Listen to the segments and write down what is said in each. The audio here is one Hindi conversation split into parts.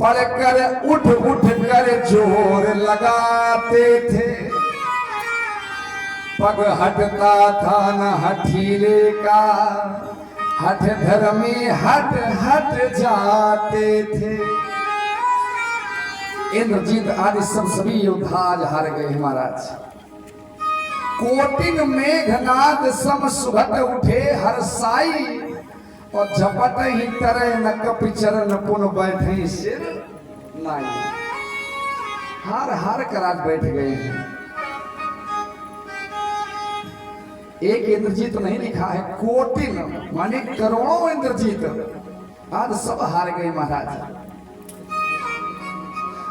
पढ़कर उठ उठ कर जोर लगाते थे, पग हटता था न हठीले का, हठ धर्मी हट हट जाते थे। इंद्रजीत आदि सभी योद्धा आज हार गए महाराज। कोटिन मेघनाद सम सुभट उठे हरसाई, और झपट ही तरह न कपि चरण पुन बैठे सिर नाई। हार हार कर आज बैठ गए हैं। एक इंद्रजीत नहीं लिखा है, कोटिन माने करोड़ों इंद्रजीत आज सब हार गए महाराज।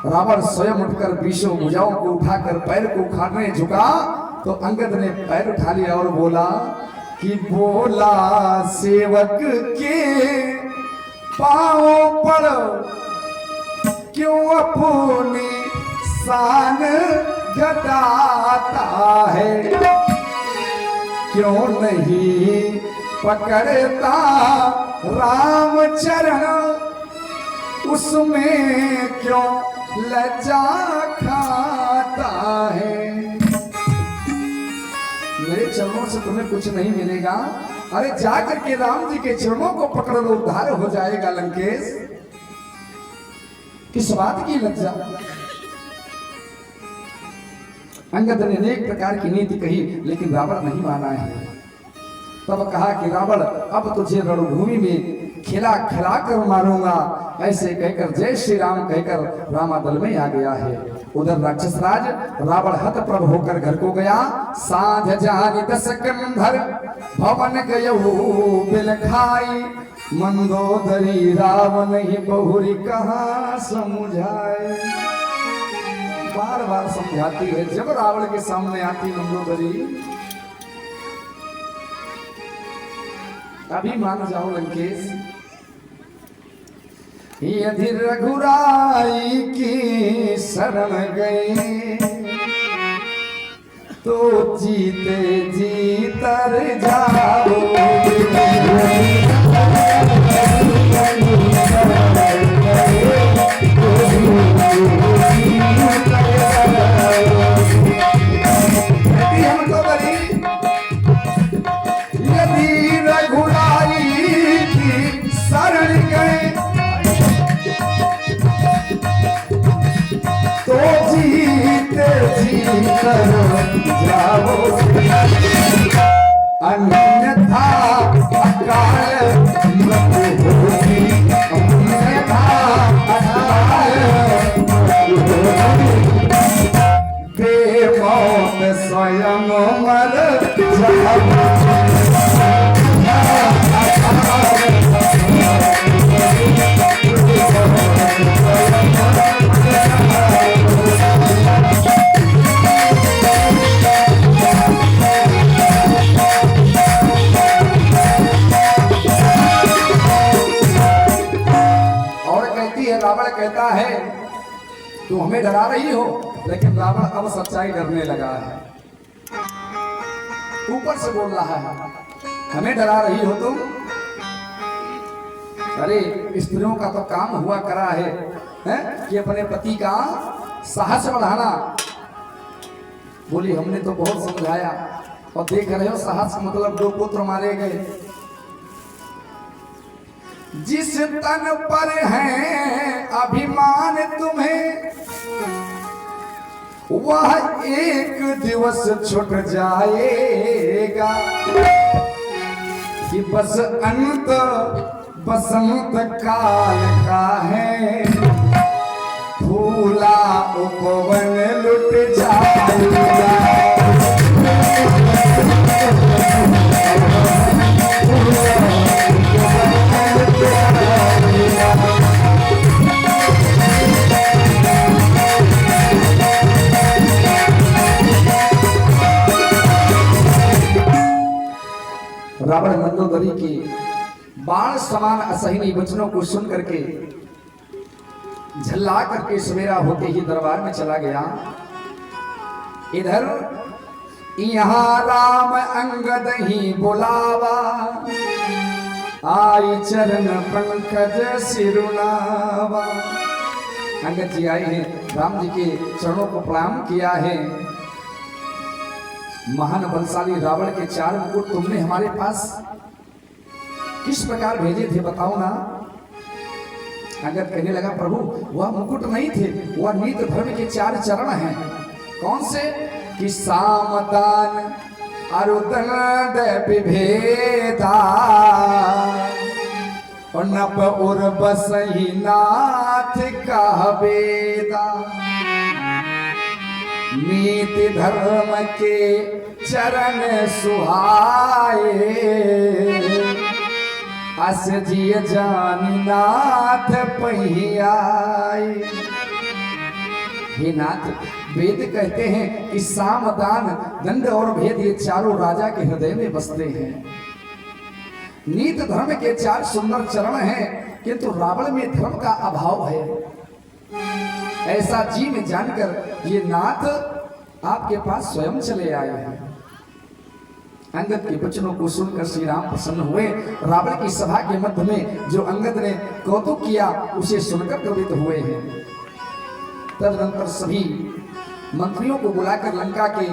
रावण स्वयं उठकर बीसों भुजाओं को उठाकर पैर को उखाड़ने झुका, तो अंगद ने पैर उठा लिया और बोला कि बोला सेवक के पांव पर क्यों अपनी शान घटाता है, क्यों नहीं पकड़ता राम चरण, उसमें क्यों लज्जा खाता है। मेरे चरणों से तुम्हें कुछ नहीं मिलेगा, अरे जाकर के राम जी के चरणों को पकड़ लो, उद्धार हो जाएगा लंकेश। किस बात की लज्जा। अंगद ने अनेक प्रकार की नीति कही, लेकिन रावण नहीं माना है। तब कहा कि रावण अब तुझे रणभूमि में खिला खिला कर मारूंगा। ऐसे कहकर जय श्री राम कहकर रामादल में आ गया है। उधर राक्षस राज रावण हतप्रभ होकर घर को गया। साँझ जानी दस कंधर भवन गयहु बिल खाई, मंदोदरी रावण ही बहुरी कहाँ समझाए। बार बार समझाती है, जब रावण के सामने आती मंदोदरी, अभी मान जाओ लंकेश। यदि रघुराई की शरण गए, तो जीते जी तर जाओगे। यदि रघुराई की शरण गए, तो जीते जी तर जाओगे, अन्यथा अकाल मृत्यु होगी, अन्यथा अकाल मृत्यु होगी, बेमौत स्वयं मर जाओगे। रावण कहता है तुम हमें डरा रही हो, लेकिन रावण अब सच्चाई डरने लगा है। ऊपर से बोल रहा है हमें डरा रही हो तुम। अरे स्त्रियों का तो काम हुआ करा है, कि अपने पति का साहस बढ़ाना। बोली हमने तो बहुत समझाया, और देख रहे हो साहस मतलब 2 पुत्र मारे गए। जिस तन पर है अभिमान तुम्हें, वह एक दिवस छूट जाएगा, कि बस अंत बसंत काल का है, फूला उपवन लुट जाएगा। रावण मंदोदरी की बाण समान असहनीय वचनों को सुन करके झल्ला करके सवेरा होते ही दरबार में चला गया। इधर यहाँ राम अंगद ही बुलावा, आई चरण पंकज सिरुनावा। अंगद जी आए हैं, राम जी के चरणों को प्रणाम किया है। महान बलशाली रावण के 4 मुकुट तुमने हमारे पास किस प्रकार भेजे थे बताओ ना। अंगद कहने लगा प्रभु वह मुकुट नहीं थे, वह नीत धर्म के 4 चरण हैं। कौन से? कि सामदान अरुदंड विभेदा और नभ उर बसही नाथ का वेदा। नीति धर्म के चरण सुहाए अस जिय जानी नाथ पहियाए। हे नाथ, वेद कहते हैं कि साम दान दंड और भेद ये चारों राजा के हृदय में बसते हैं। नीत धर्म के 4 सुंदर चरण हैं, किंतु रावण में धर्म का अभाव है। ऐसा जी में जानकर ये नाथ आपके पास स्वयं चले आए हैं। अंगद के वचनों को सुनकर श्री राम प्रसन्न हुए। रावण की सभा के मध्य में जो अंगद ने कौतुक किया उसे सुनकर द्रवित हुए हैं। तदनंतर सभी मंत्रियों को बुलाकर लंका के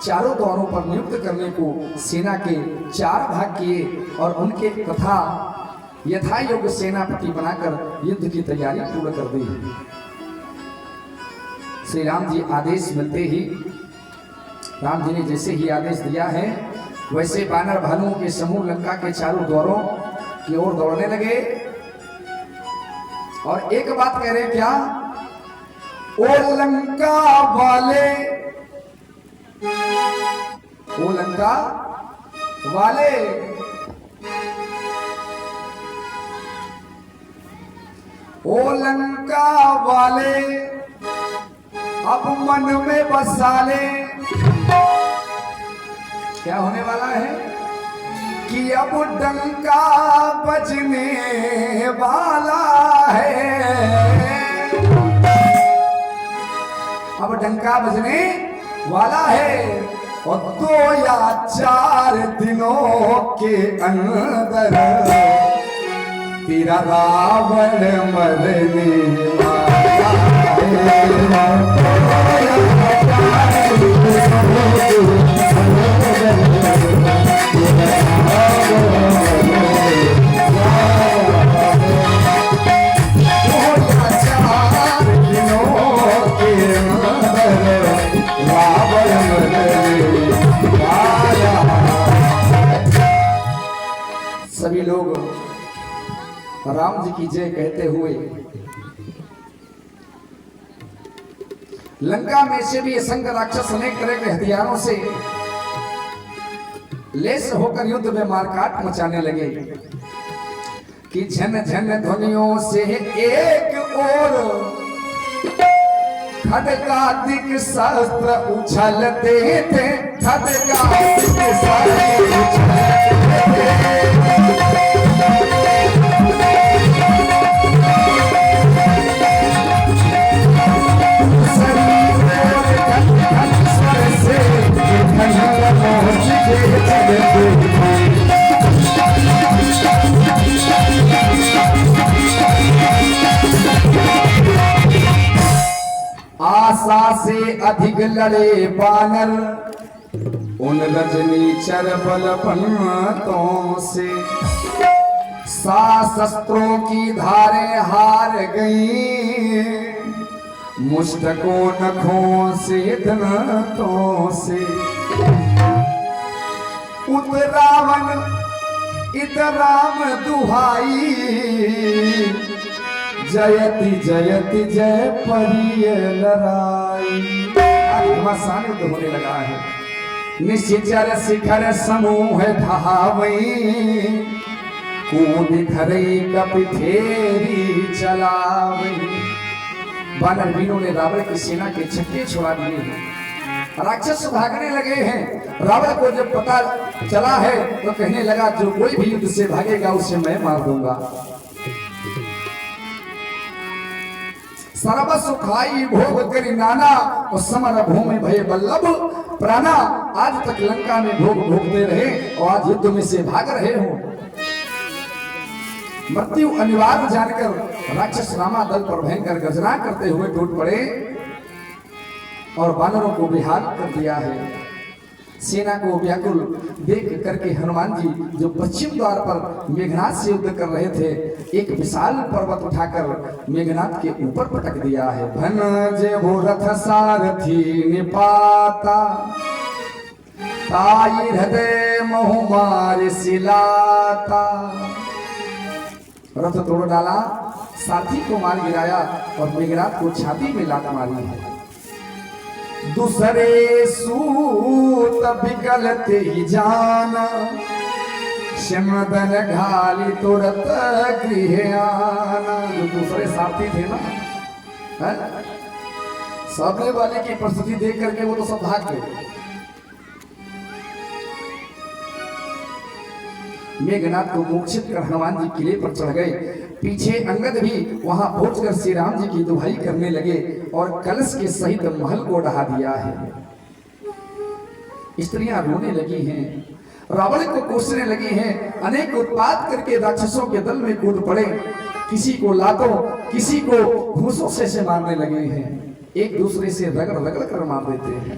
चारों द्वारों पर नियुक्त करने को सेना के 4 भाग किए और उनके तथा यथा योग्य सेनापति बनाकर युद्ध की तैयारी पूर्ण कर दी। श्री राम जी आदेश मिलते ही, राम जी ने जैसे ही आदेश दिया है वैसे बानर भालुओं के समूह लंका के चारों द्वारों की ओर दौड़ने लगे और एक बात कह रहे क्या? ओ लंका वाले, ओ लंका वाले, ओ लंका वाले अब मन में बसा ले। क्या होने वाला है? कि अब डंका बजने वाला है। अब डंका बजने वाला है और 2 या 4 दिनों के अंदर तेरा रावण मरने वाला सभी लोग राम जी की जय कहते हुए लंका में से भी असंख्य राक्षस अनेक तरह के हथियारों से लेस होकर युद्ध में मारकाट मचाने लगे कि झन झन ध्वनियों से एक और खड्गादिक शस्त्र उछलते थे। खड्गादिक शस्त्र उछलते थे। आशा से अधिक लड़े बानर उन रजनी चरबल पंतों से। शस्त्रों की धारें हार गई मुष्टकों नखों से दंतों से। उत रावण इत राम दुहाई जयति जयति जय परिय लड़ाई। घमासान युद्ध होने लगा है। निश्चर शिखर समूह धावई कूद धरई कपिथेरी चलावई। वानर वीरों ने रावण की सेना के छक्के छुड़ा दिए हैं। राक्षस भागने लगे हैं। रावण को जब पता चला है तो कहने लगा जो कोई भी युद्ध से भागेगा उसे मैं मार दूंगा। सर्वस्व खाई भोग करी नाना और समर भूमि भय बल्लभ प्राणा। आज तक लंका में भोग भोगते रहे और आज युद्ध में से भाग रहे हो। मृत्यु अनिवार्य जानकर राक्षस रामा दल पर भयंकर गर्जना करते हुए टूट पड़े और वानरों को बेहाल कर दिया है। सेना को व्याकुल देख करके हनुमान जी जो पश्चिम द्वार पर मेघनाथ से युद्ध कर रहे थे, एक विशाल पर्वत उठाकर मेघनाथ के ऊपर पटक दिया है। भनजे वो रथ सारथी निपाता, ताई हृदय महु मार सिलाता। रथ तोड़ डाला, साथी को मार गिराया और मेघनाथ को छाती में लात मारी है। दूसरे सूत विकलते ही जाना, शमदन घाली तुरत गृह आना। जो दूसरे साथी थे ना, सामने वाले की परिस्थिति देख करके वो तो सब भाग गए। मेघनाथ को मूर्छित कर हनुमान जी किले पर चढ़ गए। पीछे अंगद भी वहां पहुंचकर श्री राम जी की दुहाई करने लगे और कलश के सहित महल को ढहा दिया है। स्त्रियां रोने लगी हैं, रावण को कोसने लगी हैं, अनेक उत्पात करके राक्षसों के दल में कूद पड़े। किसी को लातों, किसी को घूसों से मारने लगे हैं, एक दूसरे से रगड़ रगड़ कर मार देते हैं।